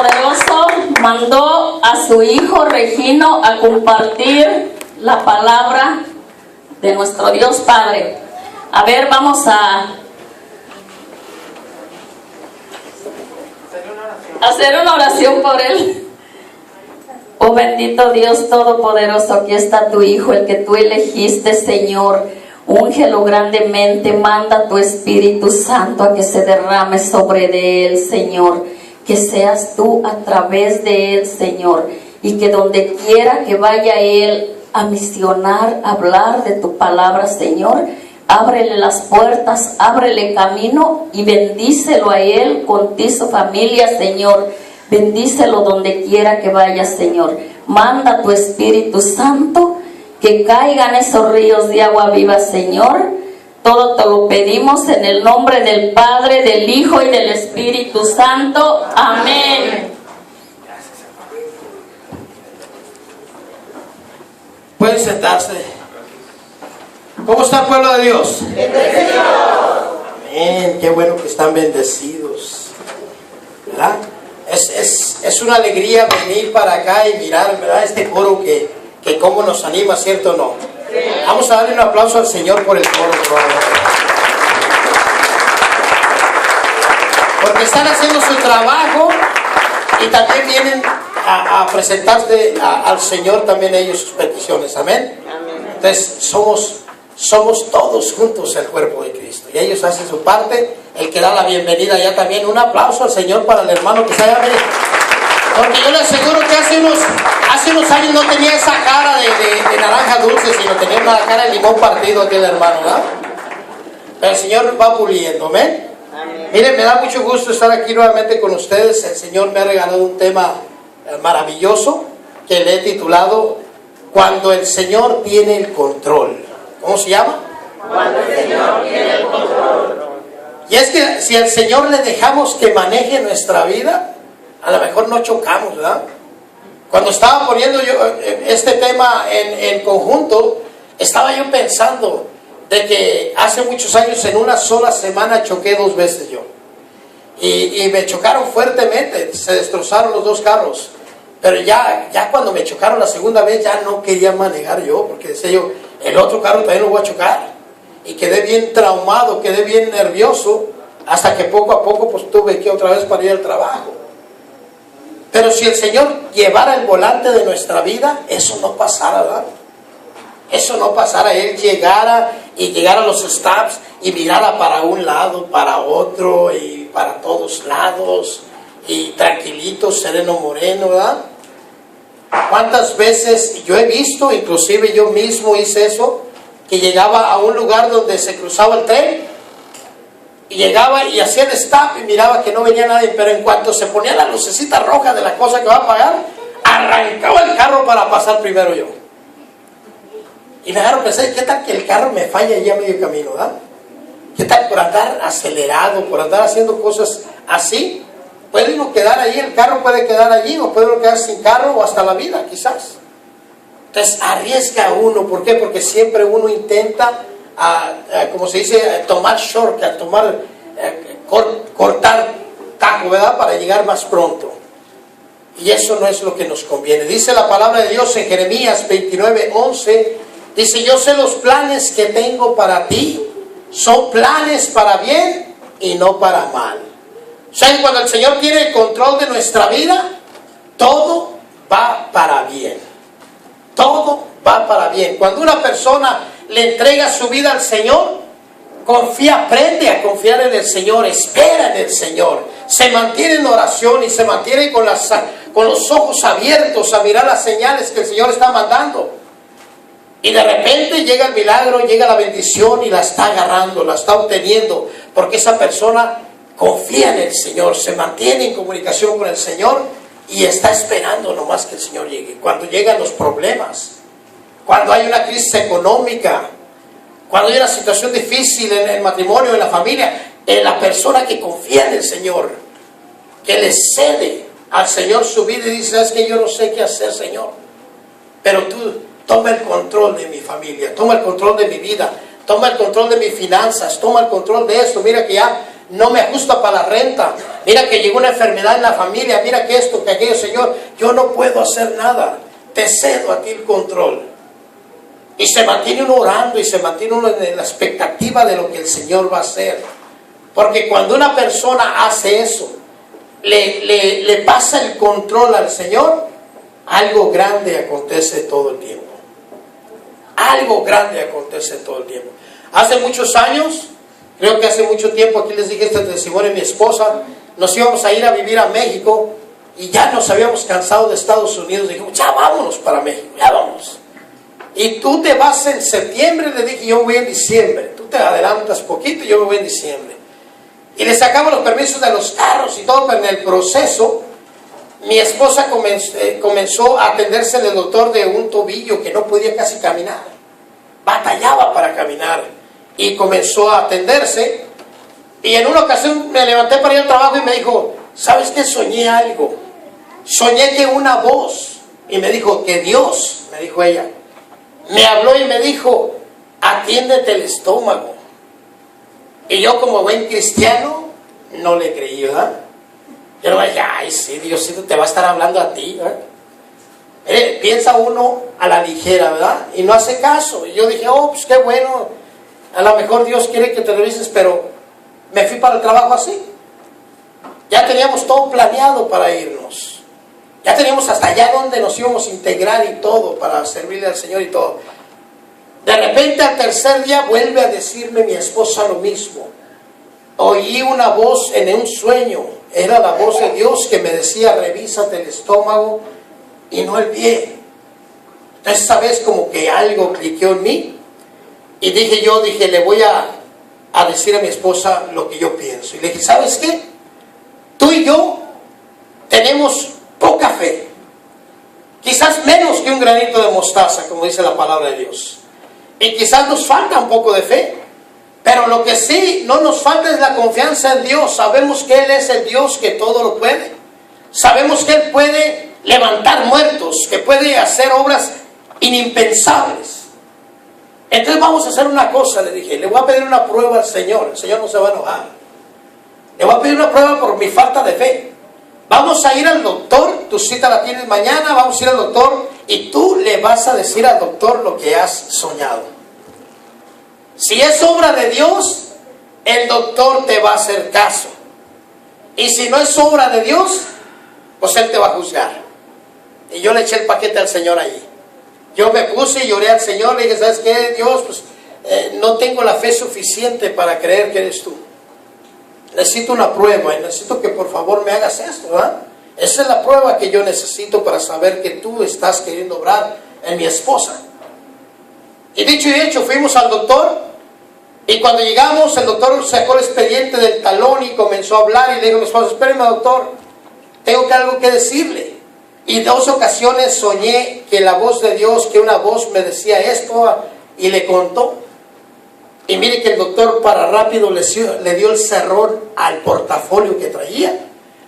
Todopoderoso mandó a su hijo Regino a compartir la palabra de nuestro Dios Padre. A ver, vamos a hacer una oración por él. Oh bendito Dios Todopoderoso, aquí está tu hijo, el que tú elegiste, Señor. Úngelo grandemente, manda tu Espíritu Santo a que se derrame sobre de él, Señor. Que seas tú a través de él, Señor. Y que donde quiera que vaya él a misionar, a hablar de tu palabra, Señor, ábrele las puertas, ábrele camino y bendícelo a él con ti, su familia, Señor. Bendícelo donde quiera que vaya, Señor. Manda tu Espíritu Santo, que caigan esos ríos de agua viva, Señor. Todo te lo pedimos en el nombre del Padre, del Hijo y del Espíritu Santo. Amén. Pueden sentarse. ¿Cómo está el pueblo de Dios? Amén. Qué bueno que están bendecidos, ¿verdad? Es una alegría venir para acá y mirar, ¿verdad? Este coro que cómo nos anima, ¿cierto o no? Vamos a darle un aplauso al Señor por el coro, por favor. Porque están haciendo su trabajo y también vienen a presentarse al Señor también ellos sus peticiones. Amén. Entonces somos todos juntos el cuerpo de Cristo. Y ellos hacen su parte. El que da la bienvenida ya también. Un aplauso al Señor para el hermano que está allá. Porque yo le aseguro que hace unos años no tenía esa cara de naranja dulce, sino tenía una cara de limón partido aquel hermano, ¿verdad? Pero el Señor va puliendo, ¿amén? Miren, me da mucho gusto estar aquí nuevamente con ustedes. El Señor me ha regalado un tema maravilloso que le he titulado Cuando el Señor tiene el control. ¿Cómo se llama? Cuando el Señor tiene el control. Y es que si al Señor le dejamos que maneje nuestra vida, a lo mejor no chocamos, ¿verdad? Cuando estaba poniendo yo este tema en conjunto, estaba yo pensando de que hace muchos años en una sola semana choqué 2 veces yo. Y me chocaron fuertemente, se destrozaron los 2 carros. Pero ya cuando me chocaron la segunda vez ya no quería manejar yo, porque decía yo, el otro carro también lo voy a chocar. Y quedé bien traumado, quedé bien nervioso, hasta que poco a poco pues tuve que otra vez para ir al trabajo. Pero si el Señor llevara el volante de nuestra vida, eso no pasara, ¿verdad? Eso no pasara. Él llegara a los stops y mirara para un lado, para otro y para todos lados y tranquilito, sereno, moreno, ¿verdad? ¿Cuántas veces yo he visto, inclusive yo mismo hice eso, que llegaba a un lugar donde se cruzaba el tren y llegaba y hacía el stop y miraba que no venía nadie, pero en cuanto se ponía la lucecita roja de la cosa que va a pagar, arrancaba el carro para pasar primero yo. Y me dejaron pensar, ¿qué tal que el carro me falla ya a medio camino, ¿verdad? ¿Qué tal por andar acelerado, por andar haciendo cosas así? Puede uno quedar allí, el carro puede quedar allí, o puede uno quedar sin carro, o hasta la vida, quizás. Entonces arriesga uno, ¿por qué? Porque siempre uno intenta, como se dice, tomar shortcut, cortar tajo, ¿verdad? Para llegar más pronto. Y eso no es lo que nos conviene. Dice la palabra de Dios en Jeremías 29:11, dice, yo sé los planes que tengo para ti, son planes para bien y no para mal. O sea, cuando el Señor tiene el control de nuestra vida, todo va para bien. Todo va para bien. Cuando una persona le entrega su vida al Señor, aprende a confiar en el Señor, espera en el Señor, se mantiene en oración y se mantiene con los ojos abiertos a mirar las señales que el Señor está mandando. Y de repente llega el milagro, llega la bendición y la está agarrando, la está obteniendo, porque esa persona confía en el Señor, se mantiene en comunicación con el Señor y está esperando nomás que el Señor llegue. Cuando llegan los problemas, cuando hay una crisis económica, cuando hay una situación difícil en el matrimonio, en la familia, la persona que confía en el Señor, que le cede al Señor su vida y dice, es que yo no sé qué hacer, Señor, pero tú toma el control de mi familia, toma el control de mi vida, toma el control de mis finanzas, toma el control de esto. Mira que ya no me ajusta para la renta, mira que llegó una enfermedad en la familia, mira que esto, que aquello, Señor, yo no puedo hacer nada, te cedo a ti el control. Y se mantiene uno orando y se mantiene uno en la expectativa de lo que el Señor va a hacer. Porque cuando una persona hace eso, le pasa el control al Señor, algo grande acontece todo el tiempo. Algo grande acontece todo el tiempo. Hace muchos años, creo que hace mucho tiempo, aquí les dije este testimonio de mi esposa, nos íbamos a ir a vivir a México y ya nos habíamos cansado de Estados Unidos. Dijimos, ya vámonos para México, ya vamos. Y tú te vas en septiembre, le dije, yo voy en diciembre. Tú te adelantas poquito y yo me voy en diciembre. Y le sacamos los permisos de los carros y todo, pero en el proceso, mi esposa comenzó a atenderse del doctor de un tobillo que no podía casi caminar. Batallaba para caminar. Y comenzó a atenderse. Y en una ocasión me levanté para ir al trabajo y me dijo, ¿sabes qué? Soñé algo. Soñé que una voz, y me dijo que Dios, me dijo ella, me habló y me dijo, atiéndete el estómago. Y yo como buen cristiano no le creí, ¿verdad? Yo le dije, ay sí, Diosito te va a estar hablando a ti, ¿verdad? Piensa uno a la ligera, ¿verdad? Y no hace caso. Y yo dije, oh, pues qué bueno, a lo mejor Dios quiere que te revises, pero me fui para el trabajo así. Ya teníamos todo planeado para irnos. Ya teníamos hasta allá donde nos íbamos a integrar y todo para servirle al Señor y todo. De repente al tercer día vuelve a decirme mi esposa lo mismo. Oí una voz en un sueño. Era la voz de Dios que me decía, revísate el estómago y no el pie. Entonces, ¿sabes? Como que algo cliqueó en mí. Y dije, le voy a decir a mi esposa lo que yo pienso. Y le dije, ¿sabes qué? Tú y yo tenemos poca fe. Quizás menos que un granito de mostaza, como dice la palabra de Dios. Y quizás nos falta un poco de fe. Pero lo que sí no nos falta es la confianza en Dios. Sabemos que Él es el Dios que todo lo puede. Sabemos que Él puede levantar muertos, que puede hacer obras inimpensables. Entonces vamos a hacer una cosa, le dije. Le voy a pedir una prueba al Señor. El Señor no se va a enojar. Le voy a pedir una prueba por mi falta de fe. Vamos a ir al doctor. Tu cita la tienes mañana. Vamos a ir al doctor. Y tú le vas a decir al doctor lo que has soñado. Si es obra de Dios, el doctor te va a hacer caso. Y si no es obra de Dios, pues Él te va a juzgar. Y yo le eché el paquete al Señor allí. Yo me puse y lloré al Señor. Le dije, ¿sabes qué, Dios? Pues no tengo la fe suficiente para creer que eres tú. Necesito una prueba y necesito que por favor me hagas esto, ¿verdad? Esa es la prueba que yo necesito para saber que tú estás queriendo obrar en mi esposa. Y dicho y hecho, fuimos al doctor. Y cuando llegamos, el doctor sacó el expediente del talón y comenzó a hablar. Y le dijo a mi esposa, espéreme, doctor, tengo algo que decirle. Y 2 ocasiones soñé que la voz de Dios, que una voz me decía esto, y le contó. Y mire que el doctor para rápido le dio el cerrón al portafolio que traía.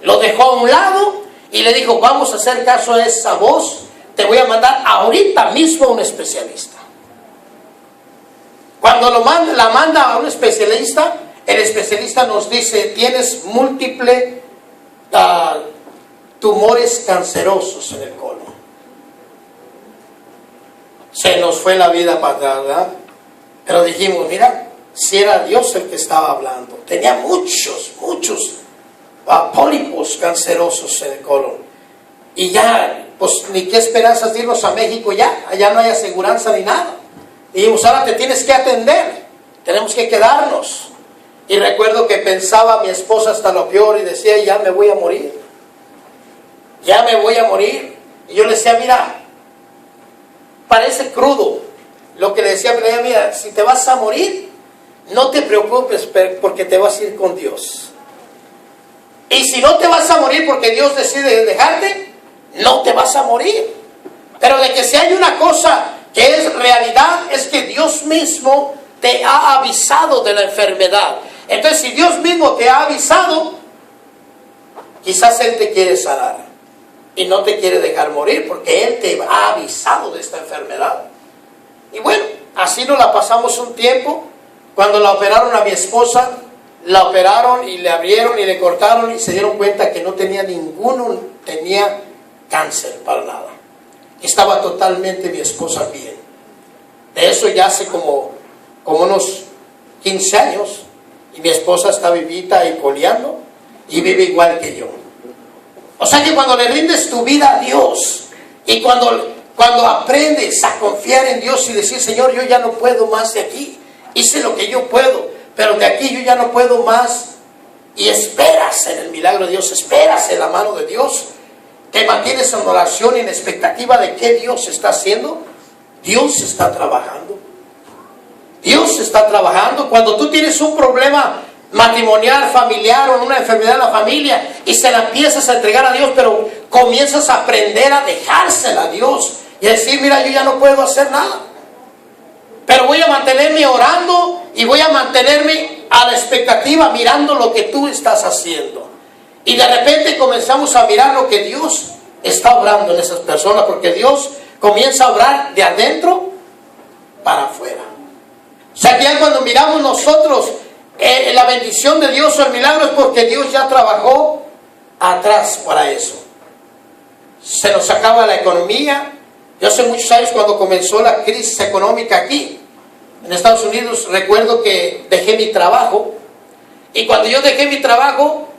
Lo dejó a un lado y le dijo, vamos a hacer caso a esa voz. Te voy a mandar ahorita mismo a un especialista. Cuando la manda a un especialista, el especialista nos dice, tienes múltiples tumores cancerosos en el colon. Se nos fue la vida para atrás, ¿verdad? Pero dijimos, mira, si era Dios el que estaba hablando. Tenía muchos pólipos cancerosos en el colon. Y ya, pues ni qué esperanzas de irnos a México ya. Allá no hay aseguranza ni nada. Dijimos, ahora te tienes que atender. Tenemos que quedarnos. Y recuerdo que pensaba mi esposa hasta lo peor y decía, ya me voy a morir. Ya me voy a morir. Y yo le decía, mira, parece crudo lo que le decía, pero ella, mira, si te vas a morir, no te preocupes porque te vas a ir con Dios. Y si no te vas a morir porque Dios decide dejarte, no te vas a morir. Pero de que si hay una cosa que es realidad, es que Dios mismo te ha avisado de la enfermedad. Entonces, si Dios mismo te ha avisado, quizás Él te quiere sanar y no te quiere dejar morir porque Él te ha avisado de esta enfermedad. Y bueno, así nos la pasamos un tiempo. Cuando la operaron a mi esposa, la operaron y le abrieron y le cortaron y se dieron cuenta que no tenía tenía cáncer para nada. Estaba totalmente mi esposa bien. De eso ya hace como unos 15 años y mi esposa está vivita y coleando y vive igual que yo. O sea que cuando le rindes tu vida a Dios y cuando aprendes a confiar en Dios y decir, Señor, yo ya no puedo más de aquí, hice lo que yo puedo, pero de aquí yo ya no puedo más, y esperas en el milagro de Dios, esperas en la mano de Dios, te mantienes en oración y en expectativa de qué Dios está haciendo. Dios está trabajando. Dios está trabajando. Cuando tú tienes un problema matrimonial, familiar o una enfermedad en la familia y se la empiezas a entregar a Dios, pero comienzas a aprender a dejársela a Dios y a decir, mira, yo ya no puedo hacer nada, pero voy a mantenerme orando y voy a mantenerme a la expectativa mirando lo que tú estás haciendo. Y de repente comenzamos a mirar lo que Dios está obrando en esas personas, porque Dios comienza a obrar de adentro para afuera. O sea que ya cuando miramos nosotros la bendición de Dios o el milagro, es porque Dios ya trabajó atrás para eso. Se nos acaba la economía. Yo hace muchos años, cuando comenzó la crisis económica aquí en Estados Unidos, recuerdo que dejé mi trabajo, y cuando yo dejé mi trabajo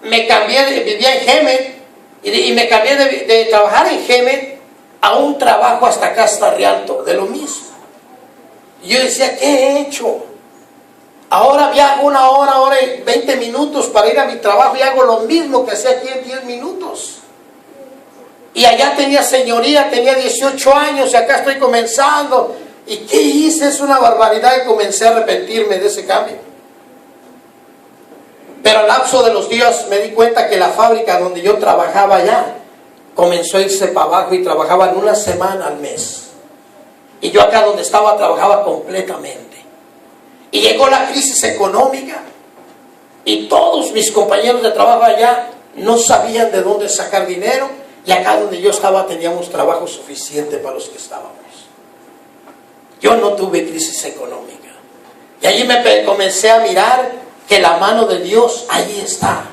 me cambié, vivía en Hemet, y me cambié de trabajar en Hemet a un trabajo hasta acá, hasta Rialto, de lo mismo. Y yo decía, ¿qué he hecho? Ahora viajo 1 hora y 20 minutos para ir a mi trabajo y hago lo mismo que hacía aquí en 10 minutos. Y allá tenía señoría, tenía 18 años y acá estoy comenzando. ¿Y qué hice? Es una barbaridad, y comencé a arrepentirme de ese cambio. Pero al lapso de los días me di cuenta que la fábrica donde yo trabajaba allá comenzó a irse para abajo y trabajaban 1 semana al mes. Y yo acá donde estaba trabajaba completamente. Y llegó la crisis económica y todos mis compañeros de trabajo allá no sabían de dónde sacar dinero, y acá donde yo estaba teníamos trabajo suficiente para los que estábamos. Yo no tuve crisis económica. Y allí me comencé a mirar que la mano de Dios ahí está.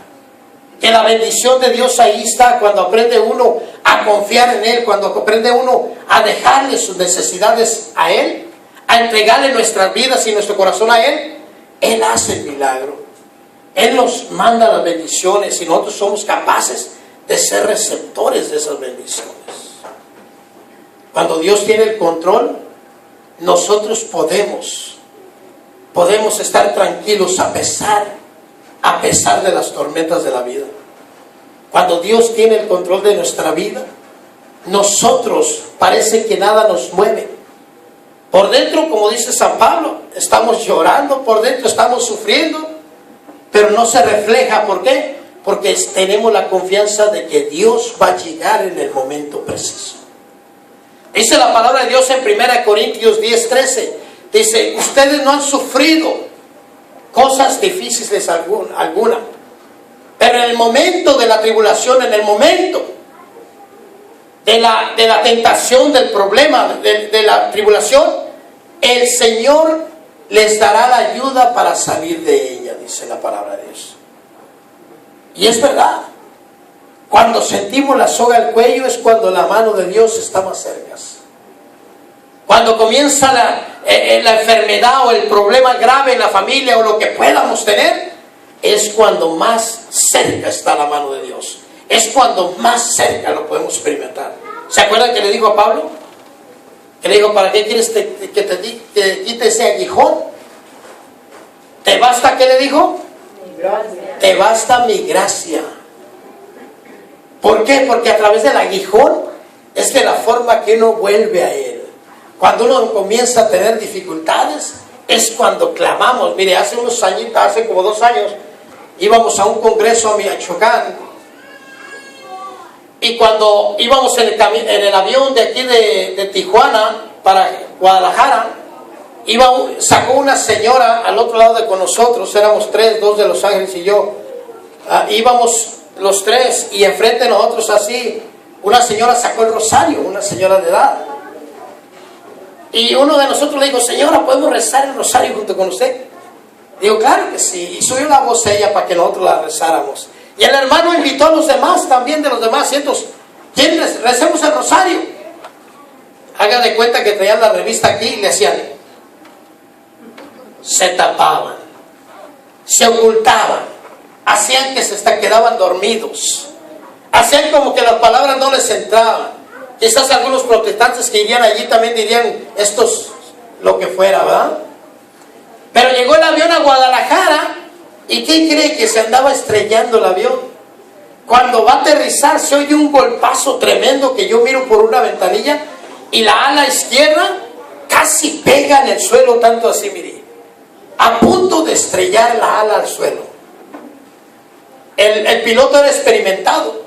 Que la bendición de Dios ahí está cuando aprende uno a confiar en Él, cuando aprende uno a dejarle sus necesidades a Él, a entregarle nuestras vidas y nuestro corazón a Él. Él hace el milagro. Él nos manda las bendiciones y nosotros somos capaces de ser receptores de esas bendiciones. Cuando Dios tiene el control, nosotros podemos estar tranquilos a pesar de las tormentas de la vida. Cuando Dios tiene el control de nuestra vida, nosotros parece que nada nos mueve. Por dentro, como dice San Pablo, estamos llorando, por dentro estamos sufriendo, pero no se refleja. ¿Por qué? Porque tenemos la confianza de que Dios va a llegar en el momento preciso. Dice la palabra de Dios en 1 Corintios 10:13. Dice, ustedes no han sufrido cosas difíciles alguna, pero en el momento de la tribulación, en el momento de la tentación, del problema, de la tribulación, el Señor les dará la ayuda para salir de ella, dice la palabra de Dios. Y es verdad. Cuando sentimos la soga al cuello es cuando la mano de Dios está más cerca. Cuando comienza la enfermedad o el problema grave en la familia o lo que podamos tener, es cuando más cerca está la mano de Dios. Es cuando más cerca lo podemos experimentar. ¿Se acuerdan que le dijo a Pablo? Que le dijo, ¿para qué quieres que te quite ese aguijón? ¿Te basta qué le dijo? Te basta mi gracia. ¿Por qué? Porque a través del aguijón es de la forma que uno vuelve a Él. Cuando uno comienza a tener dificultades, es cuando clamamos. Mire, hace unos añitos, hace como 2 años, íbamos a un congreso a Michoacán. Y cuando íbamos en el avión de aquí de Tijuana para Guadalajara, sacó una señora al otro lado con nosotros. Éramos 3, 2 de Los Ángeles y yo. Íbamos los 3 y enfrente de nosotros así, una señora sacó el rosario, una señora de edad. Y uno de nosotros le dijo, señora, ¿podemos rezar el rosario junto con usted? Digo, claro que sí. Y subió la voz ella para que nosotros la rezáramos. Y el hermano invitó a los demás también, de los demás cientos. ¿Quiénes? Recemos el rosario. Haga de cuenta que traían la revista aquí y le hacían. Se tapaban, se ocultaban, hacían que se quedaban dormidos, hacían como que las palabras no les entraban. Quizás algunos protestantes que irían allí también dirían, estos lo que fuera, ¿verdad? Pero llegó el avión a Guadalajara y ¿qué cree? Que se andaba estrellando el avión. Cuando va a aterrizar se oye un golpazo tremendo que yo miro por una ventanilla y la ala izquierda casi pega en el suelo, tanto así, mire, a punto de estrellar la ala al suelo. El piloto era experimentado.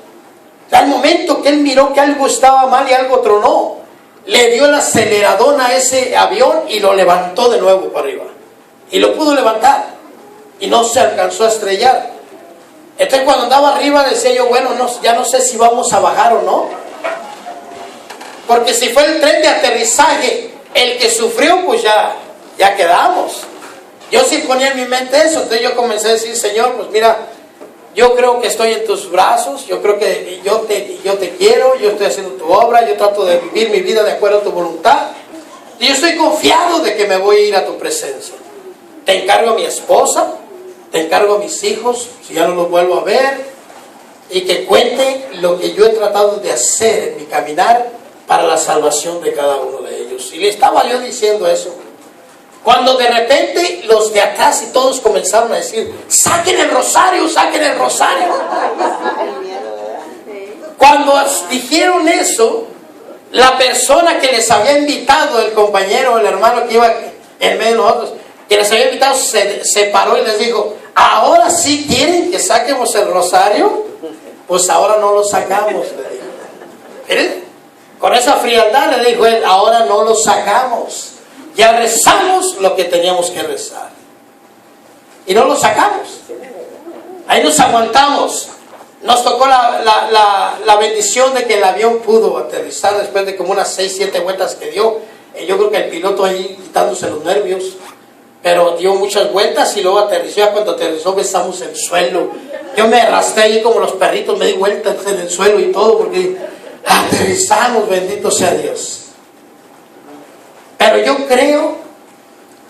Al momento que él miró que algo estaba mal y algo tronó, le dio el aceleradón a ese avión y lo levantó de nuevo para arriba. Y lo pudo levantar y no se alcanzó a estrellar. Entonces cuando andaba arriba decía yo, bueno, ya no sé si vamos a bajar o no, porque si fue el tren de aterrizaje el que sufrió, pues ya quedamos. Yo sí ponía en mi mente eso. Entonces yo comencé a decir, Señor, pues mira, yo creo que estoy en tus brazos, yo creo que yo te quiero, yo estoy haciendo tu obra, yo trato de vivir mi vida de acuerdo a tu voluntad, y yo estoy confiado de que me voy a ir a tu presencia. Te encargo a mi esposa, te encargo a mis hijos, si ya no los vuelvo a ver, y que cuente lo que yo he tratado de hacer en mi caminar para la salvación de cada uno de ellos. Y le estaba yo diciendo eso, cuando de repente los de atrás y todos comenzaron a decir, saquen el rosario, saquen el rosario. Cuando dijeron eso, la persona que les había invitado, el compañero, el hermano que iba en medio de nosotros, que les había invitado, se paró y les dijo, ¿ahora sí quieren que saquemos el rosario? Pues ahora no lo sacamos, le dijo. ¿Miren? Con esa frialdad le dijo él, ahora no lo sacamos. Ya rezamos lo que teníamos que rezar. Y no lo sacamos. Ahí nos aguantamos. Nos tocó la bendición de que el avión pudo aterrizar después de como unas 6-7 vueltas que dio. Yo creo que el piloto ahí quitándose los nervios, pero dio muchas vueltas y luego aterrizó. Ya cuando aterrizó besamos el suelo. Yo me arrastré ahí como los perritos, me di vueltas en el suelo y todo porque aterrizamos, bendito sea Dios. Pero yo creo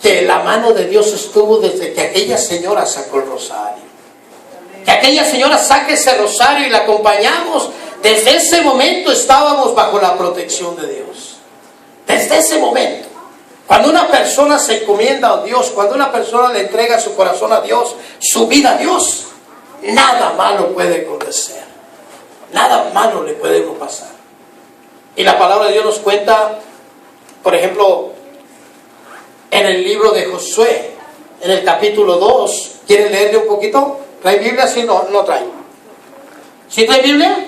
que la mano de Dios estuvo desde que aquella señora sacó el rosario. Que aquella señora saque ese rosario y la acompañamos. Desde ese momento estábamos bajo la protección de Dios. Desde ese momento. Cuando una persona se encomienda a Dios, cuando una persona le entrega su corazón a Dios, su vida a Dios, nada malo puede acontecer. Nada malo le puede pasar. Y la palabra de Dios nos cuenta, por ejemplo, en el libro de Josué, en el capítulo 2, ¿quieren leerle un poquito? ¿Trae Biblia? Sí, no trae. ¿Sí trae Biblia?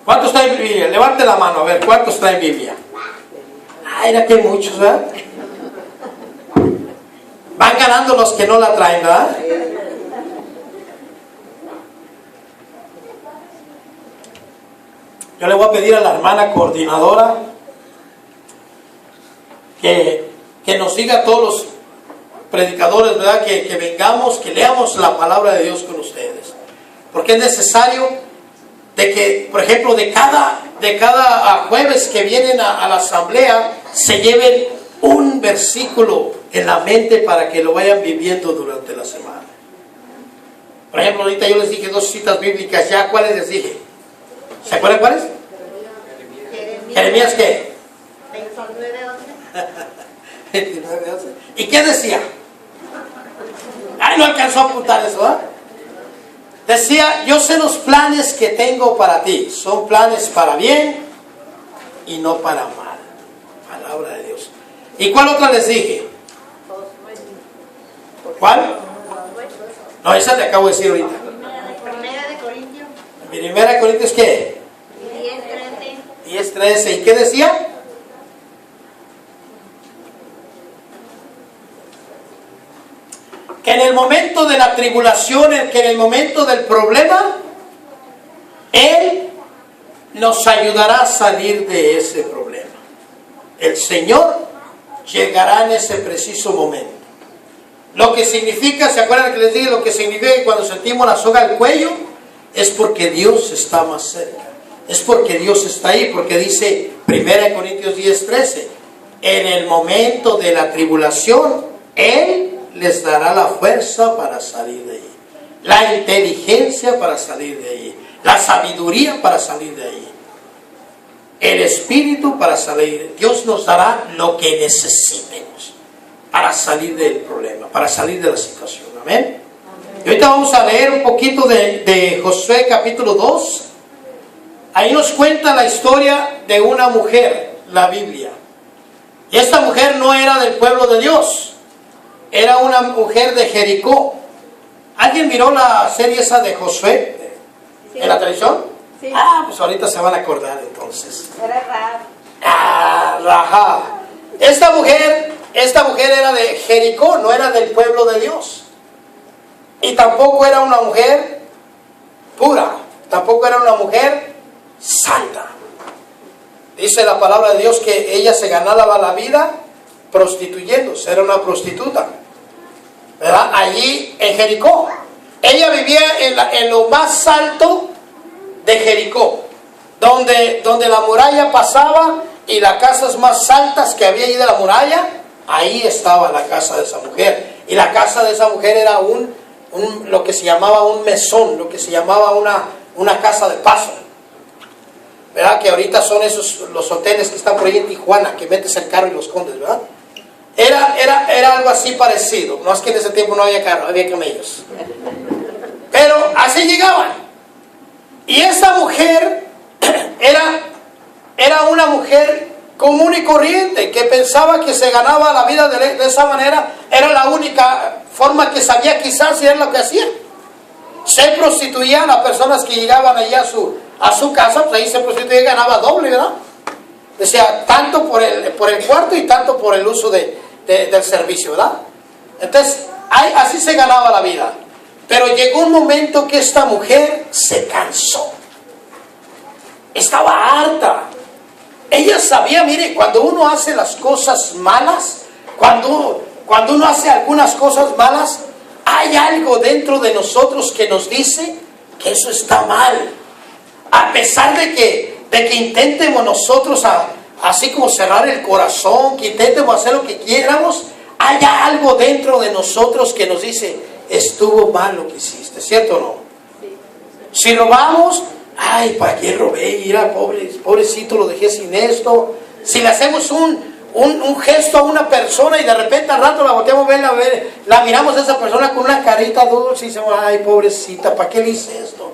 ¿Cuántos traen Biblia? Levante la mano, a ver, ¿cuántos traen Biblia? Ah, era que muchos, ¿verdad? Van ganando los que no la traen, ¿verdad? Yo le voy a pedir a la hermana coordinadora que nos diga a todos los predicadores, ¿verdad? Que vengamos, que leamos la palabra de Dios con ustedes. Porque es necesario de que, por ejemplo, de cada jueves que vienen a la asamblea, se lleven un versículo en la mente para que lo vayan viviendo durante la semana. Por ejemplo, ahorita yo les dije 2 citas bíblicas ya. ¿Cuáles les dije? ¿Se acuerdan cuáles? ¿Jeremías qué? 29:11. ¿Y qué decía? Ay, no alcanzó a apuntar eso, ¿eh? Decía, yo sé los planes que tengo para ti. Son planes para bien y no para mal. Palabra de Dios. ¿Y cuál otra les dije? ¿Cuál? No, esa le acabo de decir ahorita. Primera de Corintios. Primera de Corintios, ¿qué? 10:13. ¿Y qué decía? Que en el momento de la tribulación, que en el momento del problema, Él nos ayudará a salir de ese problema. El Señor llegará en ese preciso momento. Lo que significa, ¿se acuerdan que les dije lo que significa que cuando sentimos la soga al cuello? Es porque Dios está más cerca. Es porque Dios está ahí, porque dice 1 Corintios 10:13, en el momento de la tribulación, Él les dará la fuerza para salir de ahí, la inteligencia para salir de ahí, la sabiduría para salir de ahí, el espíritu para salir. Dios nos dará lo que necesitemos para salir del problema, para salir de la situación. Amén. Y ahorita vamos a leer un poquito de Josué capítulo 2. Ahí nos cuenta la historia de una mujer, la Biblia. Y esta mujer no era del pueblo de Dios, era una mujer de Jericó. ¿Alguien miró la serie esa de Josué en la televisión? Sí. Ah, pues ahorita se van a acordar entonces. Era Rahab. Ah, Rahab. Esta mujer era de Jericó, no era del pueblo de Dios. Y tampoco era una mujer pura, tampoco era una mujer santa. Dice la palabra de Dios que ella se ganaba la vida prostituyéndose, era una prostituta, ¿verdad? Allí en Jericó. Ella vivía en lo más alto de Jericó, donde la muralla pasaba, y las casas más altas que había ahí de la muralla, ahí estaba la casa de esa mujer. Y la casa de esa mujer era lo que se llamaba un mesón, lo que se llamaba una casa de paso, ¿verdad? Que ahorita son los hoteles que están por ahí en Tijuana, que metes el carro y los escondes, ¿verdad? Era algo así parecido. No es que en ese tiempo no había carro, había camellos. Pero así llegaban. Y esta mujer era una mujer común y corriente, que pensaba que se ganaba la vida de esa manera. Era la única forma que sabía, quizás, y era lo que hacía. Se prostituían las personas que llegaban allá a su casa, pues ahí se prostituía y ganaba doble, ¿verdad? Decía, tanto por el cuarto y tanto por el uso del servicio, ¿verdad? Entonces, así se ganaba la vida. Pero llegó un momento que esta mujer se cansó. Estaba harta. Ella sabía, mire, cuando uno hace las cosas malas, cuando uno hace algunas cosas malas, hay algo dentro de nosotros que nos dice que eso está mal. A pesar de que intentemos nosotros así como cerrar el corazón, que intentemos hacer lo que quieramos, hay algo dentro de nosotros que nos dice, estuvo mal lo que hiciste, ¿cierto o no? Sí. Si robamos, ay, ¿para qué robé? Mira, pobrecito, lo dejé sin esto. Si le hacemos un gesto a una persona y de repente al rato la volteamos a ver, la miramos a esa persona con una carita dulce y decimos, ay, pobrecita, ¿para qué le hice esto?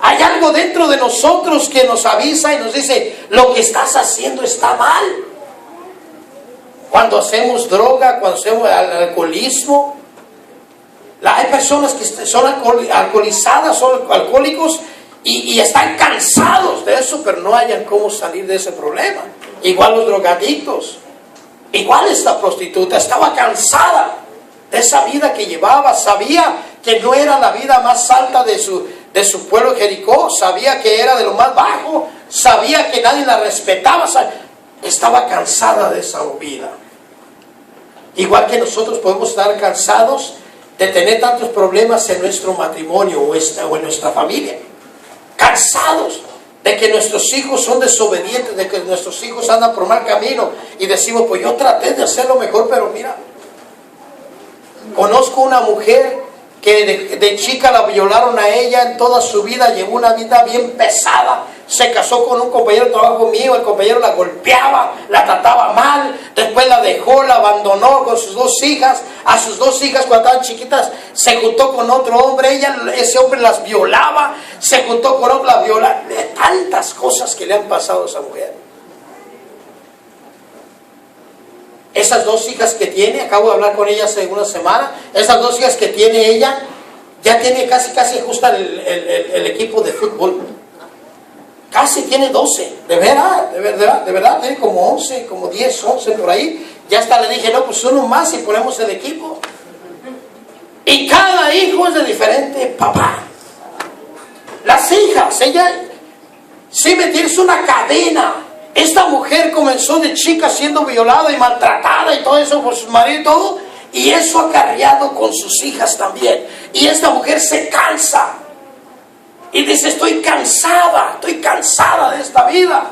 Hay algo dentro de nosotros que nos avisa y nos dice, lo que estás haciendo está mal. Cuando hacemos droga, cuando hacemos alcoholismo, hay personas que son alcoholizadas, son alcohólicos y están cansados de eso, pero no hayan cómo salir de ese problema. Igual los drogadictos, igual esta prostituta, estaba cansada de esa vida que llevaba, sabía que no era la vida más alta de su pueblo Jericó, sabía que era de lo más bajo, sabía que nadie la respetaba, estaba cansada de esa vida. Igual que nosotros podemos estar cansados de tener tantos problemas en nuestro matrimonio o en nuestra familia, cansados de que nuestros hijos son desobedientes, de que nuestros hijos andan por mal camino y decimos, pues yo traté de hacer lo mejor, pero mira, conozco una mujer que de chica la violaron a ella, en toda su vida llevó una vida bien pesada, se casó con un compañero de trabajo mío, el compañero la golpeaba, la trataba mal, después la dejó, la abandonó con sus dos hijas, a sus dos hijas cuando estaban chiquitas se juntó con otro hombre, ese hombre las violaba, se juntó con otro, la violaba, de tantas cosas que le han pasado a esa mujer. Esas dos hijas que tiene, acabo de hablar con ella hace una semana, esas dos hijas que tiene ella, ya tiene casi justa el equipo de fútbol. Casi tiene 12, de verdad, tiene como 11, como 10, 11 por ahí. Ya hasta le dije, no, pues uno más y ponemos el equipo. Y cada hijo es de diferente papá. Las hijas, ella, sí me tienes una cadena. Esta mujer comenzó de chica siendo violada y maltratada y todo eso por su marido y todo. Y eso ha acarreado con sus hijas también. Y esta mujer se cansa. Y dice, estoy cansada de esta vida.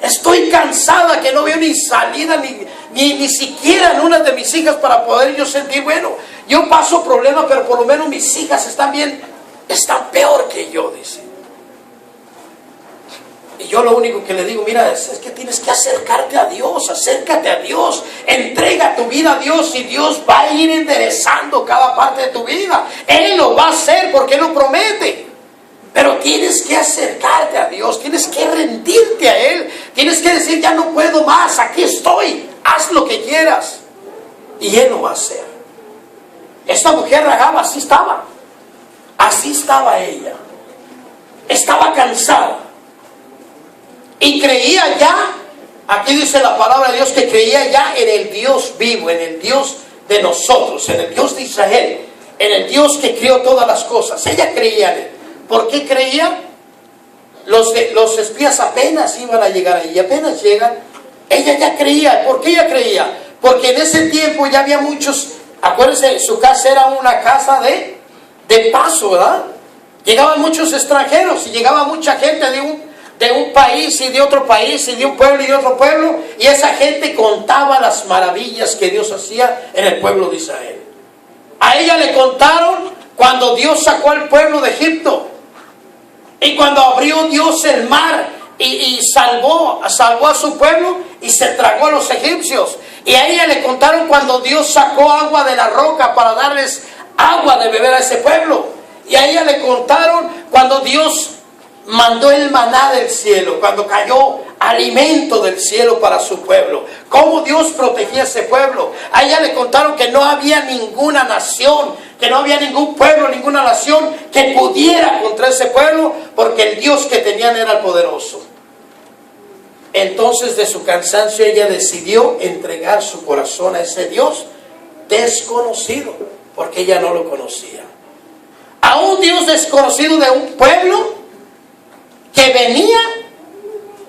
Estoy cansada que no veo ni salida, ni siquiera en una de mis hijas para poder yo sentir, bueno, yo paso problemas, pero por lo menos mis hijas están bien, están peor que yo, dice. Y yo lo único que le digo, mira, es que tienes que acercarte a Dios, acércate a Dios, entrega tu vida a Dios y Dios va a ir enderezando cada parte de tu vida. Él lo va a hacer porque Él lo promete. Pero tienes que acercarte a Dios, tienes que rendirte a Él, tienes que decir, ya no puedo más, aquí estoy, haz lo que quieras. Y Él lo va a hacer. Esta mujer Rahab así estaba ella. Estaba cansada. Y creía ya, aquí dice la palabra de Dios, que creía ya en el Dios vivo, en el Dios de nosotros, en el Dios de Israel, en el Dios que creó todas las cosas. Ella creía en Él. ¿Por qué creía? Los espías apenas iban a llegar ahí, apenas llegan. Ella ya creía. ¿Por qué ella creía? Porque en ese tiempo ya había muchos, acuérdense, su casa era una casa de paso, ¿verdad? Llegaban muchos extranjeros y llegaba mucha gente de un país y de otro país y de un pueblo y de otro pueblo, y esa gente contaba las maravillas que Dios hacía en el pueblo de Israel. A ella le contaron cuando Dios sacó al pueblo de Egipto. Y cuando abrió Dios el mar y salvó a su pueblo y se tragó a los egipcios. Y a ella le contaron cuando Dios sacó agua de la roca para darles agua de beber a ese pueblo. Y a ella le contaron cuando Dios mandó el maná del cielo, cuando cayó alimento del cielo para su pueblo. Cómo Dios protegía a ese pueblo. A ella le contaron que no había ninguna nación, que no había ningún pueblo, ninguna nación que pudiera contra ese pueblo, porque el Dios que tenían era el poderoso. Entonces, de su cansancio, ella decidió entregar su corazón a ese Dios desconocido, porque ella no lo conocía. A un Dios desconocido de un pueblo que venía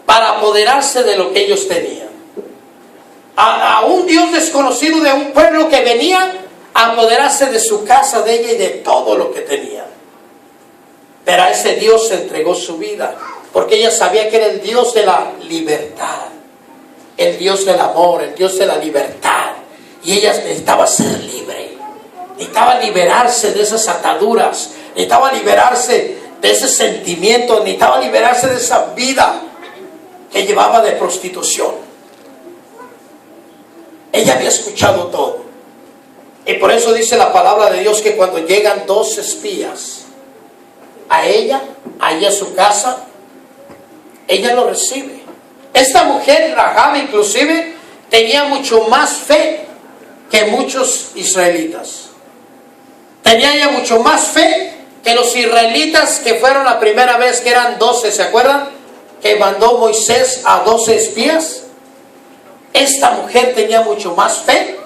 para apoderarse de lo que ellos tenían. A un Dios desconocido de un pueblo que venía a apoderarse de su casa, de ella y de todo lo que tenía. Pero a ese Dios se entregó su vida, porque ella sabía que era el Dios de la libertad, el Dios del amor, el Dios de la libertad. Y ella necesitaba ser libre, necesitaba liberarse de esas ataduras, necesitaba liberarse de ese sentimiento, necesitaba liberarse de esa vida que llevaba de prostitución. Ella había escuchado todo. Y por eso dice la palabra de Dios que cuando llegan 2 espías a ella, ahí a su casa, ella lo recibe. Esta mujer, Rahab, inclusive, tenía mucho más fe que muchos israelitas. Tenía ella mucho más fe que los israelitas que fueron la primera vez, que eran 12, ¿se acuerdan? Que mandó Moisés a 12 espías. Esta mujer tenía mucho más fe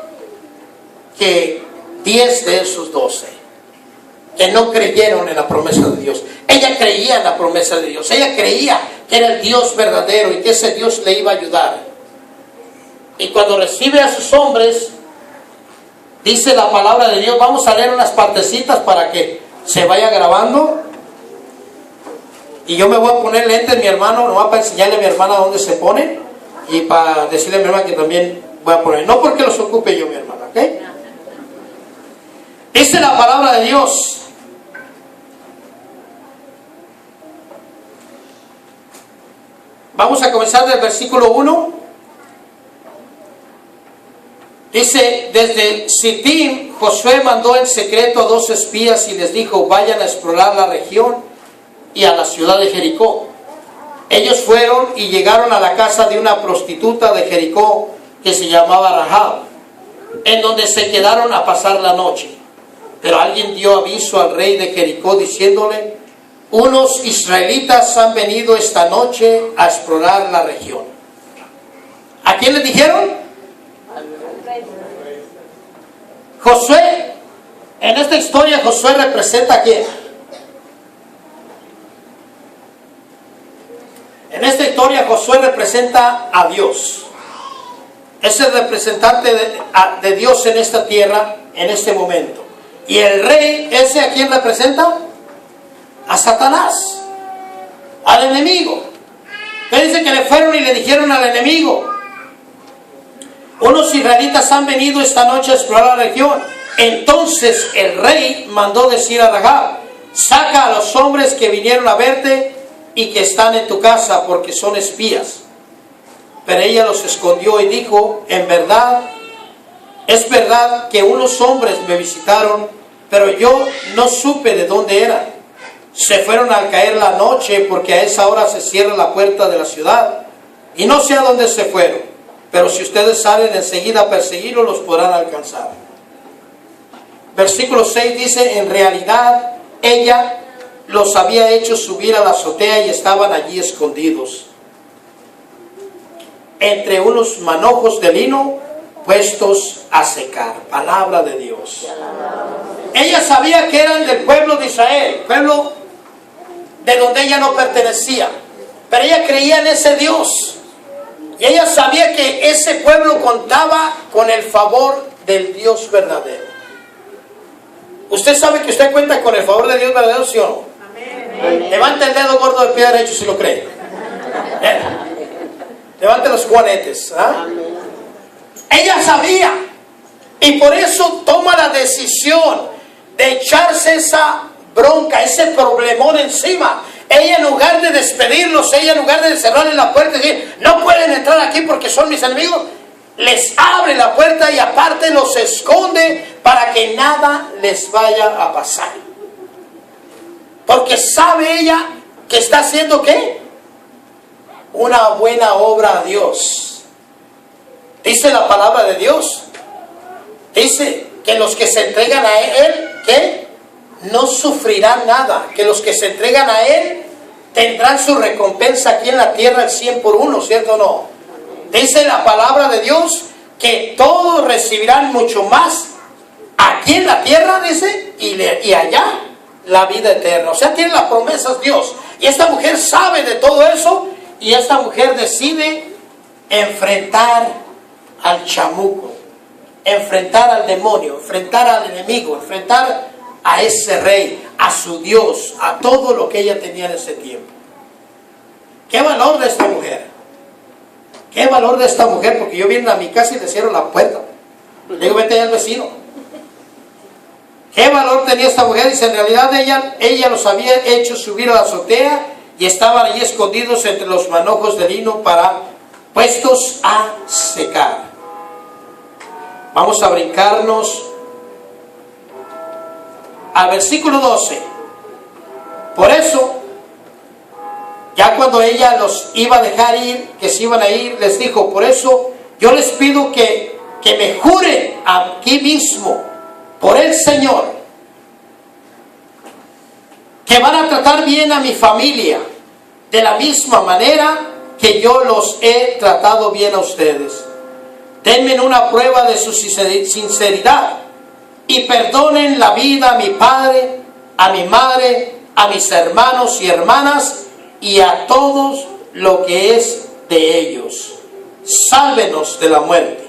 que 10 de esos 12 que no creyeron en la promesa de Dios. Ella creía en la promesa de Dios. Ella creía que era el Dios verdadero y que ese Dios le iba a ayudar. Y cuando recibe a sus hombres, dice la palabra de Dios, vamos a leer unas partecitas para que se vaya grabando. Y yo me voy a poner lentes, mi hermano, nomás para enseñarle a mi hermana dónde se pone y para decirle a mi hermana que también voy a poner, no porque los ocupe yo, mi hermana, ¿ok? Dice la palabra de Dios: vamos a comenzar del versículo 1. Dice: desde Sittim, Josué mandó en secreto a 2 espías y les dijo: vayan a explorar la región y a la ciudad de Jericó. Ellos fueron y llegaron a la casa de una prostituta de Jericó que se llamaba Rahab, en donde se quedaron a pasar la noche. Pero alguien dio aviso al rey de Jericó diciéndole: unos israelitas han venido esta noche a explorar la región. ¿A quién le dijeron? Josué. En esta historia Josué representa ¿a quién? En esta historia Josué representa a Dios. es el representante de Dios en esta tierra, en este momento. Y el rey, ¿ese a quién representa? A Satanás, al enemigo. Entonces dice que le fueron y le dijeron al enemigo: unos israelitas han venido esta noche a explorar la región. Entonces el rey mandó decir a Rahab: saca a los hombres que vinieron a verte y que están en tu casa, porque son espías. Pero ella los escondió y dijo: en verdad, es verdad que unos hombres me visitaron, pero yo no supe de dónde eran. Se fueron al caer la noche, porque a esa hora se cierra la puerta de la ciudad, y no sé a dónde se fueron, pero si ustedes salen enseguida a perseguirlos, los podrán alcanzar. Versículo 6 dice: en realidad ella los había hecho subir a la azotea y estaban allí escondidos entre unos manojos de lino puestos a secar. Palabra de Dios. Ella sabía que eran del pueblo de Israel, pueblo de donde ella no pertenecía, pero ella creía en ese Dios, y ella sabía que ese pueblo contaba con el favor del Dios verdadero. ¿Usted sabe que usted cuenta con el favor de Dios verdadero, sí o no? Amén. Levante el dedo gordo del pie derecho si lo cree. Levante los juanetes. Ella sabía, y por eso toma la decisión de echarse esa bronca, ese problemón encima. Ella, en lugar de despedirlos, ella en lugar de cerrarle la puerta y decir: no pueden entrar aquí porque son mis enemigos, les abre la puerta y aparte los esconde para que nada les vaya a pasar. Porque sabe ella que está haciendo ¿qué? Una buena obra a Dios. Dice la palabra de Dios, dice que los que se entregan a Él, ¿qué? No sufrirán nada. Que los que se entregan a Él tendrán su recompensa aquí en la tierra al 100 por 1, ¿cierto o no? Dice la palabra de Dios que todos recibirán mucho más aquí en la tierra, dice, y allá la vida eterna. O sea, tiene las promesas Dios. Y esta mujer sabe de todo eso, y esta mujer decide enfrentar al chamuco, enfrentar al demonio, enfrentar al enemigo, enfrentar a ese rey, a su Dios, a todo lo que ella tenía en ese tiempo. ¿Qué valor de esta mujer? ¿Qué valor de esta mujer? Porque yo vine a mi casa y le cierro la puerta. Le digo: vete allá al vecino. ¿Qué valor tenía esta mujer? Dice: en realidad ella los había hecho subir a la azotea y estaban allí escondidos entre los manojos de lino puestos a secar. Vamos a brincarnos al versículo 12. Por eso, ya cuando ella los iba a dejar ir, que se iban a ir, les dijo: por eso yo les pido que me juren aquí mismo por el Señor que van a tratar bien a mi familia de la misma manera que yo los he tratado bien a ustedes. Denme una prueba de su sinceridad y perdonen la vida a mi padre, a mi madre, a mis hermanos y hermanas y a todos lo que es de ellos. Sálvenos de la muerte.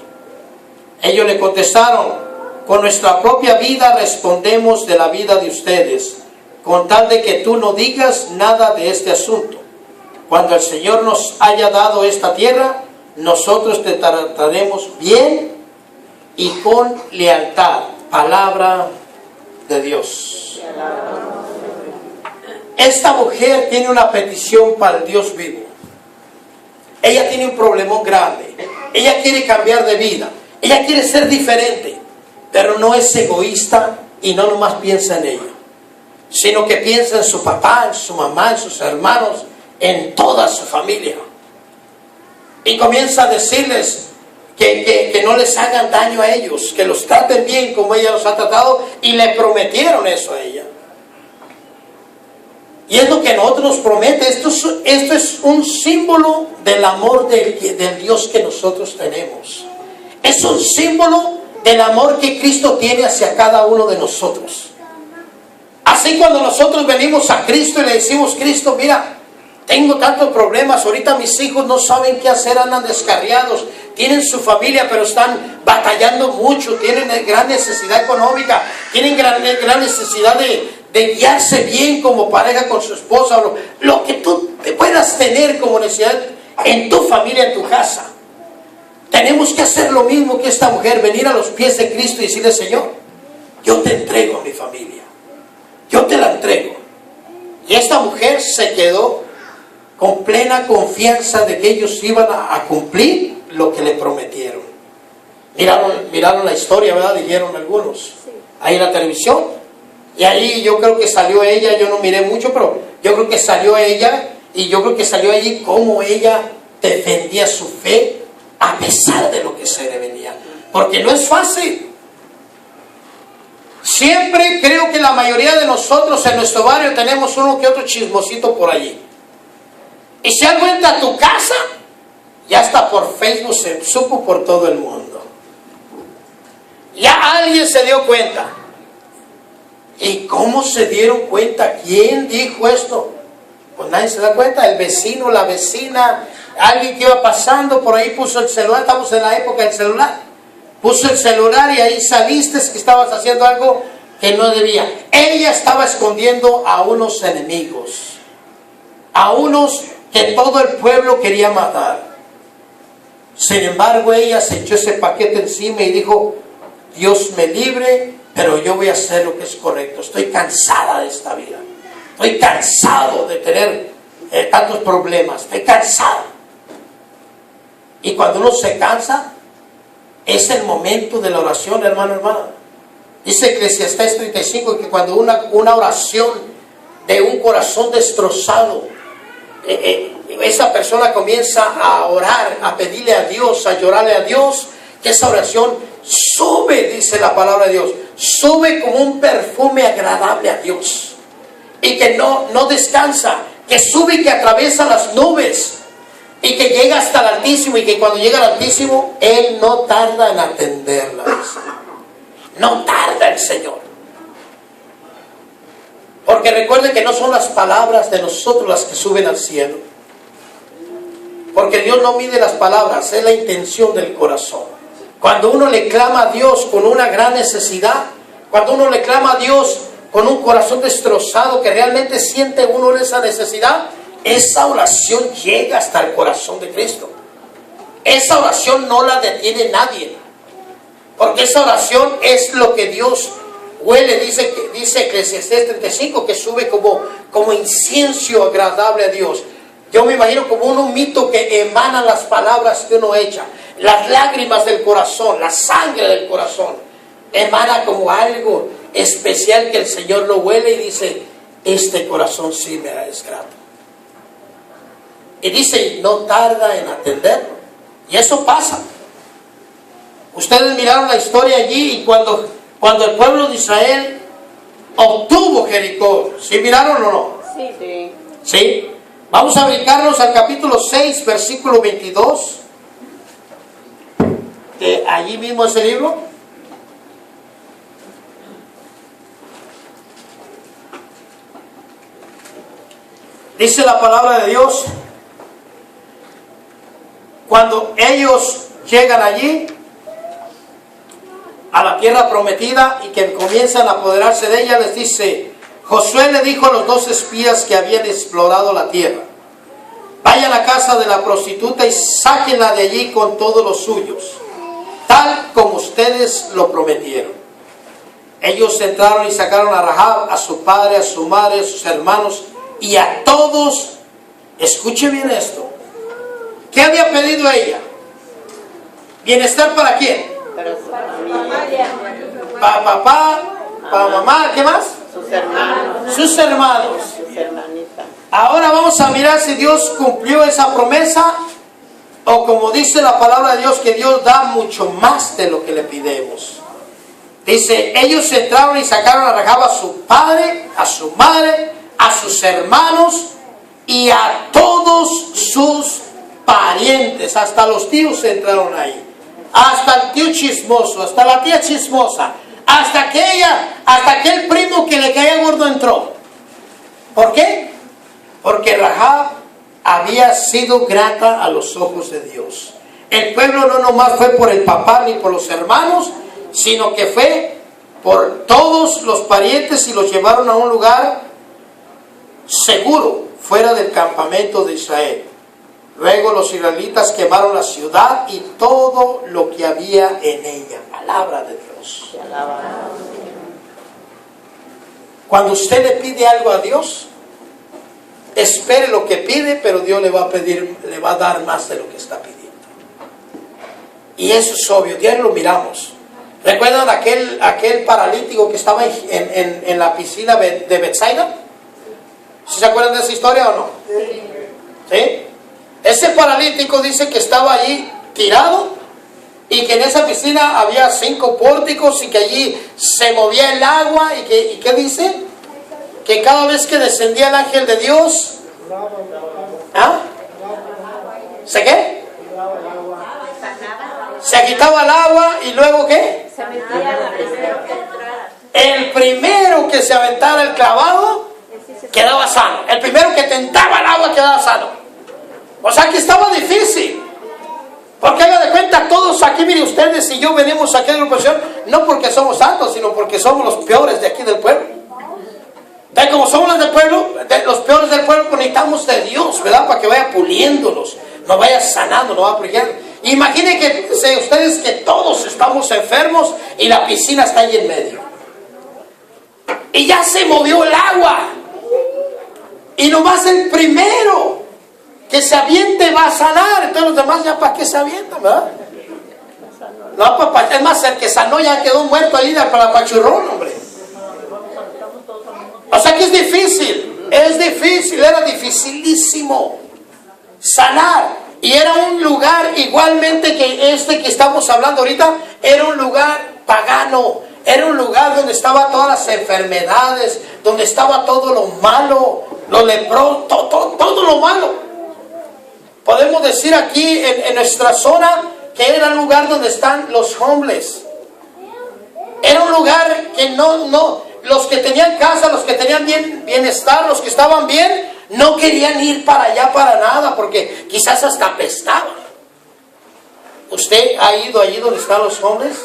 Ellos le contestaron: con nuestra propia vida respondemos de la vida de ustedes, con tal de que tú no digas nada de este asunto. Cuando el Señor nos haya dado esta tierra, nosotros te trataremos bien y con lealtad. Palabra de Dios. Esta mujer tiene una petición para el Dios vivo. Ella tiene un problemón grande. Ella quiere cambiar de vida. Ella quiere ser diferente. Pero no es egoísta y no nomás piensa en ella, sino que piensa en su papá, en su mamá, en sus hermanos, en toda su familia. Y comienza a decirles que no les hagan daño a ellos, que los traten bien como ella los ha tratado, y le prometieron eso a ella. Y es lo que nosotros nos promete. Esto es un símbolo del amor del Dios que nosotros tenemos. Es un símbolo del amor que Cristo tiene hacia cada uno de nosotros. Así, cuando nosotros venimos a Cristo y le decimos: Cristo, mira, tengo tantos problemas, ahorita mis hijos no saben qué hacer, andan descarriados, tienen su familia, pero están batallando mucho, tienen gran necesidad económica, tienen gran necesidad de guiarse bien como pareja con su esposa, lo que tú puedas tener como necesidad en tu familia, en tu casa. Tenemos que hacer lo mismo que esta mujer, venir a los pies de Cristo y decirle: Señor, yo te entrego a mi familia, yo te la entrego. Y esta mujer se quedó con plena confianza de que ellos iban a cumplir lo que le prometieron. Miraron la historia, ¿verdad? Dijeron algunos ahí en la televisión. Y ahí yo creo que salió ella, yo no miré mucho, pero yo creo que salió ella, y yo creo que salió allí cómo ella defendía su fe a pesar de lo que se le venía. Porque no es fácil. Siempre creo que la mayoría de nosotros en nuestro barrio tenemos uno que otro chismosito por allí. Y si algo entra a tu casa, ya está por Facebook, se supo por todo el mundo. Ya alguien se dio cuenta. ¿Y cómo se dieron cuenta? ¿Quién dijo esto? Pues nadie se da cuenta. El vecino, la vecina, alguien que iba pasando por ahí puso el celular. Estamos en la época del celular. Puso el celular y ahí saliste que estabas haciendo algo que no debía. Ella estaba escondiendo a unos enemigos, a unos que todo el pueblo quería matar. Sin embargo, ella se echó ese paquete encima y dijo: Dios me libre, pero yo voy a hacer lo que es correcto. Estoy cansada de esta vida. Estoy cansado de tener tantos problemas. Estoy cansado. Y cuando uno se cansa, es el momento de la oración, hermano, hermana. Dice Eclesiastés 35 que cuando una oración de un corazón destrozado, esa persona comienza a orar, a pedirle a Dios, a llorarle a Dios, que esa oración sube, dice la palabra de Dios, sube como un perfume agradable a Dios, y que no descansa, que sube y que atraviesa las nubes, y que llega hasta el Altísimo, y que cuando llega al Altísimo, Él no tarda en atenderla. No tarda el Señor. Porque recuerde que no son las palabras de nosotros las que suben al cielo. Porque Dios no mide las palabras, es la intención del corazón. Cuando uno le clama a Dios con una gran necesidad, cuando uno le clama a Dios con un corazón destrozado, que realmente siente uno esa necesidad, esa oración llega hasta el corazón de Cristo. Esa oración no la detiene nadie. Porque esa oración es lo que Dios huele, dice Eclesiastés 35, que sube como incienso agradable a Dios. Yo me imagino como un humito que emana las palabras que uno echa, las lágrimas del corazón, la sangre del corazón. Emana como algo especial que el Señor lo huele y dice: este corazón sí me es grato. Y dice: no tarda en atenderlo. Y eso pasa. Ustedes miraron la historia allí, y cuando el pueblo de Israel obtuvo Jericó, ¿sí miraron o no? Sí. ¿Sí? Vamos a brincarnos al capítulo 6, versículo 22. Allí mismo ese libro. Dice la palabra de Dios: cuando ellos llegan allí a la tierra prometida y que comienzan a apoderarse de ella, les dice: Josué le dijo a los 2 espías que habían explorado la tierra: vayan a la casa de la prostituta y sáquenla de allí con todos los suyos, tal como ustedes lo prometieron. Ellos entraron y sacaron a Rahab, a su padre, a su madre, a sus hermanos y a todos. Escuche bien esto. ¿Qué había pedido ella? ¿Bienestar para quién? Para su familia. Para papá, para mamá, ¿qué más? Sus hermanos. Sus hermanos. Sus hermanitas. Ahora vamos a mirar si Dios cumplió esa promesa, o como dice la palabra de Dios, que Dios da mucho más de lo que le pidemos. Dice: ellos entraron y sacaron a Rahab, a su padre, a su madre, a sus hermanos y a todos sus parientes. Hasta los tíos entraron ahí. Hasta el tío chismoso, hasta la tía chismosa, hasta aquel primo que le caía gordo entró. ¿Por qué? Porque Rahab había sido grata a los ojos de Dios. El pueblo no nomás fue por el papá ni por los hermanos, sino que fue por todos los parientes y los llevaron a un lugar seguro, fuera del campamento de Israel. Luego los israelitas quemaron la ciudad y todo lo que había en ella. Palabra de Dios. Cuando usted le pide algo a Dios, espere lo que pide, pero Dios le va a pedir, le va a dar más de lo que está pidiendo. Y eso es obvio, diario lo miramos. ¿Recuerdan aquel paralítico que estaba en la piscina de Betsaida? ¿Sí se acuerdan de esa historia o no? Sí. ¿Sí? Ese paralítico dice que estaba allí tirado y que en esa piscina había 5 pórticos y que allí se movía el agua y ¿qué dice? Que cada vez que descendía el ángel de Dios, ¿ah? ¿Se qué? Se agitaba el agua y luego ¿qué? El primero que se aventara el clavado quedaba sano. El primero que tentaba el agua quedaba sano. O sea que estaba difícil. Porque haga de cuenta, todos aquí, mire ustedes y yo venimos aquí a la agrupación, no porque somos santos, sino porque somos los peores de aquí del pueblo. De como somos los del pueblo, los peores del pueblo, pues necesitamos de Dios, ¿verdad? Para que vaya puliéndolos, nos vaya sanando, nos vaya purificando. Imaginen que ustedes que todos estamos enfermos y la piscina está ahí en medio. Y ya se movió el agua. Y nomás el primero que se aviente va a sanar. Entonces los demás ya para qué se avientan, ¿verdad? No, papá, es más, el que sanó ya quedó muerto ahí para pachurrón, hombre. O sea que es difícil, era dificilísimo sanar. Y era un lugar igualmente que este que estamos hablando ahorita, era un lugar pagano, era un lugar donde estaban todas las enfermedades, donde estaba todo lo malo, los leprosos, todo lo malo. Podemos decir aquí en nuestra zona que era un lugar donde están los homeless. Era un lugar que no, los que tenían casa, los que tenían bienestar, los que estaban bien, no querían ir para allá para nada, porque quizás hasta apestaban. ¿Usted ha ido allí donde están los hombres?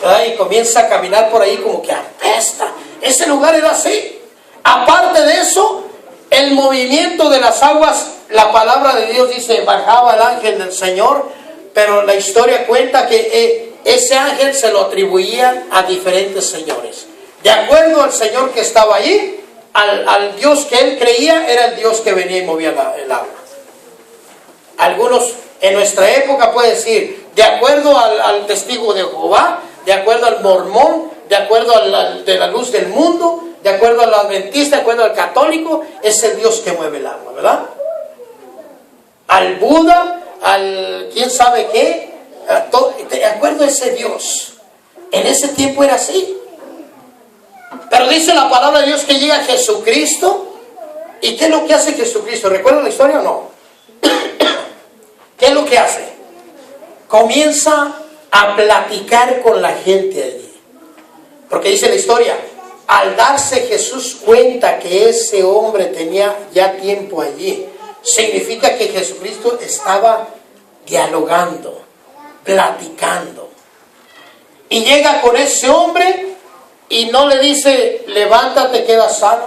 ¿Verdad? Y comienza a caminar por ahí como que apesta. Ese lugar era así. Aparte de eso, el movimiento de las aguas, la palabra de Dios dice, bajaba el ángel del Señor, pero la historia cuenta que ese ángel se lo atribuían a diferentes señores. De acuerdo al Señor que estaba allí, al Dios que él creía, era el Dios que venía y movía el agua. Algunos en nuestra época pueden decir, de acuerdo al testigo de Jehová, de acuerdo al mormón, de acuerdo al de la luz del mundo, de acuerdo al adventista, de acuerdo al católico, es el Dios que mueve el agua, ¿verdad? Al Buda, al quién sabe qué, de acuerdo a ese Dios. En ese tiempo era así. Pero dice la palabra de Dios que llega Jesucristo. ¿Y qué es lo que hace Jesucristo? ¿Recuerdan la historia o no? ¿Qué es lo que hace? Comienza a platicar con la gente allí. Porque dice la historia, al darse Jesús cuenta que ese hombre tenía ya tiempo allí, significa que Jesucristo estaba dialogando, platicando. Y llega con ese hombre y no le dice, levántate, queda sano.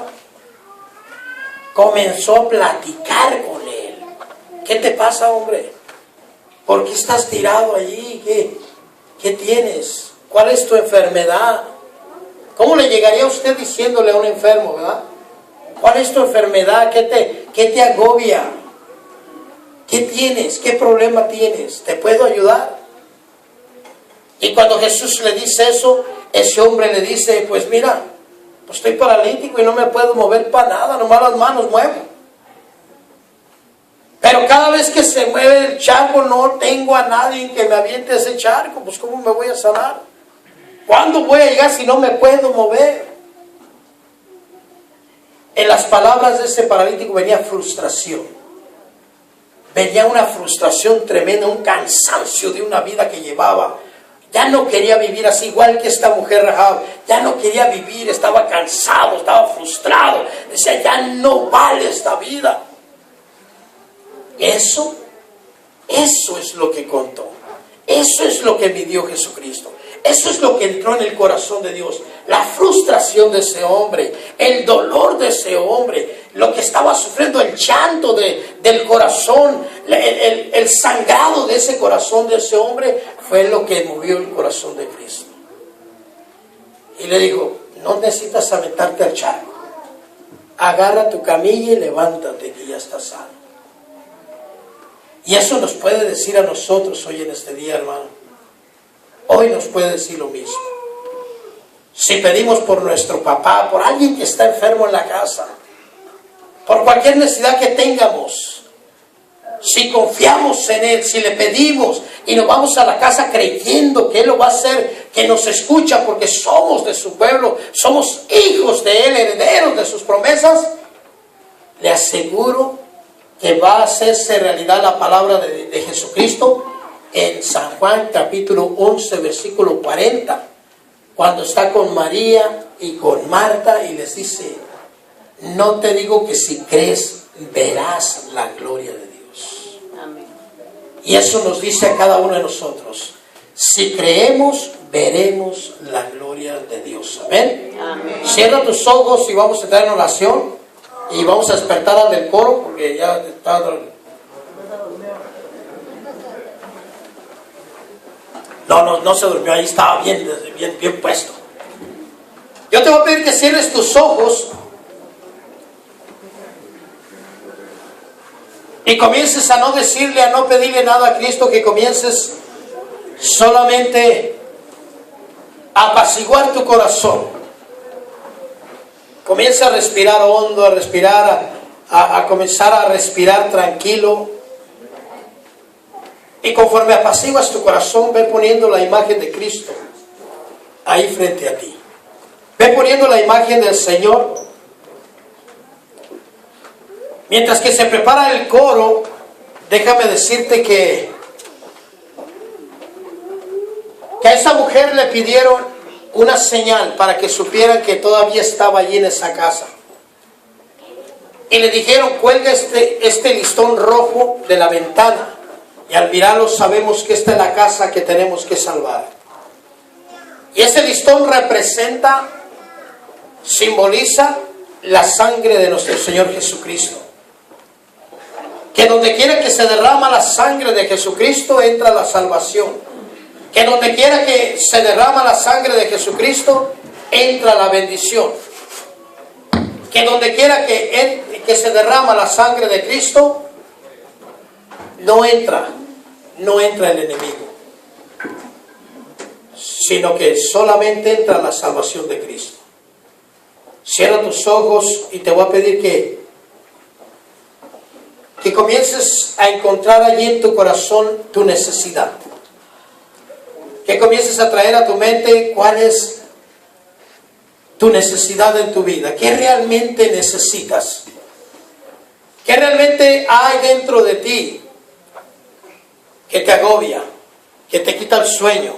Comenzó a platicar con él. ¿Qué te pasa, hombre? ¿Por qué estás tirado allí? ¿Qué tienes? ¿Cuál es tu enfermedad? ¿Cómo le llegaría a usted diciéndole a un enfermo, verdad? ¿Cuál es tu enfermedad? ¿Qué te agobia? ¿Qué tienes? ¿Qué problema tienes? ¿Te puedo ayudar? Y cuando Jesús le dice eso, ese hombre le dice, pues mira, pues estoy paralítico y no me puedo mover para nada, nomás las manos muevo. Pero cada vez que se mueve el charco no tengo a nadie que me aviente ese charco, pues ¿cómo me voy a sanar? ¿Cuándo voy a llegar si no me puedo mover? En las palabras de ese paralítico venía frustración. Venía una frustración tremenda, un cansancio de una vida que llevaba. Ya no quería vivir así, igual que esta mujer Rahab. Ya no quería vivir, estaba cansado, estaba frustrado. Decía, ya no vale esta vida. Eso Eso es lo que contó. Eso es lo que midió Jesucristo. Eso es lo que entró en el corazón de Dios. La frustración de ese hombre, el dolor de ese hombre, lo que estaba sufriendo, el llanto del corazón, el sangrado de ese corazón de ese hombre, fue lo que movió el corazón de Cristo. Y le dijo, no necesitas aventarte al charco. Agarra tu camilla y levántate, que ya estás sano. Y eso nos puede decir a nosotros hoy en este día, hermano. Hoy nos puede decir lo mismo. Si pedimos por nuestro papá, por alguien que está enfermo en la casa, por cualquier necesidad que tengamos, si confiamos en Él, si le pedimos y nos vamos a la casa creyendo que Él lo va a hacer, que nos escucha porque somos de su pueblo, somos hijos de Él, herederos de sus promesas, le aseguro que va a hacerse realidad la palabra de Jesucristo en San Juan capítulo 11 versículo 40, cuando está con María y con Marta y les dice, no te digo que si crees verás la gloria de Dios. Amén. Y eso nos dice a cada uno de nosotros, si creemos veremos la gloria de Dios. Amén. Amén. Cierra tus ojos y vamos a entrar en oración. Y vamos a despertar al del coro porque ya está. No se durmió, ahí estaba bien puesto. Yo te voy a pedir que cierres tus ojos y comiences a no decirle, a no pedirle nada a Cristo, que comiences solamente a apaciguar tu corazón. Comienza a respirar hondo, a respirar, a comenzar a respirar tranquilo. Y conforme apaciguas tu corazón, ve poniendo la imagen de Cristo ahí frente a ti. Ve poniendo la imagen del Señor. Mientras que se prepara el coro, déjame decirte que a esa mujer le pidieron una señal para que supieran que todavía estaba allí en esa casa. Y le dijeron, cuelga este listón rojo de la ventana. Y al mirarlo sabemos que esta es la casa que tenemos que salvar. Y ese listón representa, simboliza la sangre de nuestro Señor Jesucristo. Que donde quiera que se derrama la sangre de Jesucristo entra la salvación. Que donde quiera que se derrama la sangre de Jesucristo, entra la bendición. Que donde quiera que se derrama la sangre de Cristo, no entra el enemigo. Sino que solamente entra la salvación de Cristo. Cierra tus ojos y te voy a pedir que comiences a encontrar allí en tu corazón tu necesidad. Que comiences a traer a tu mente cuál es tu necesidad en tu vida. ¿Qué realmente necesitas? ¿Qué realmente hay dentro de ti que te agobia, que te quita el sueño,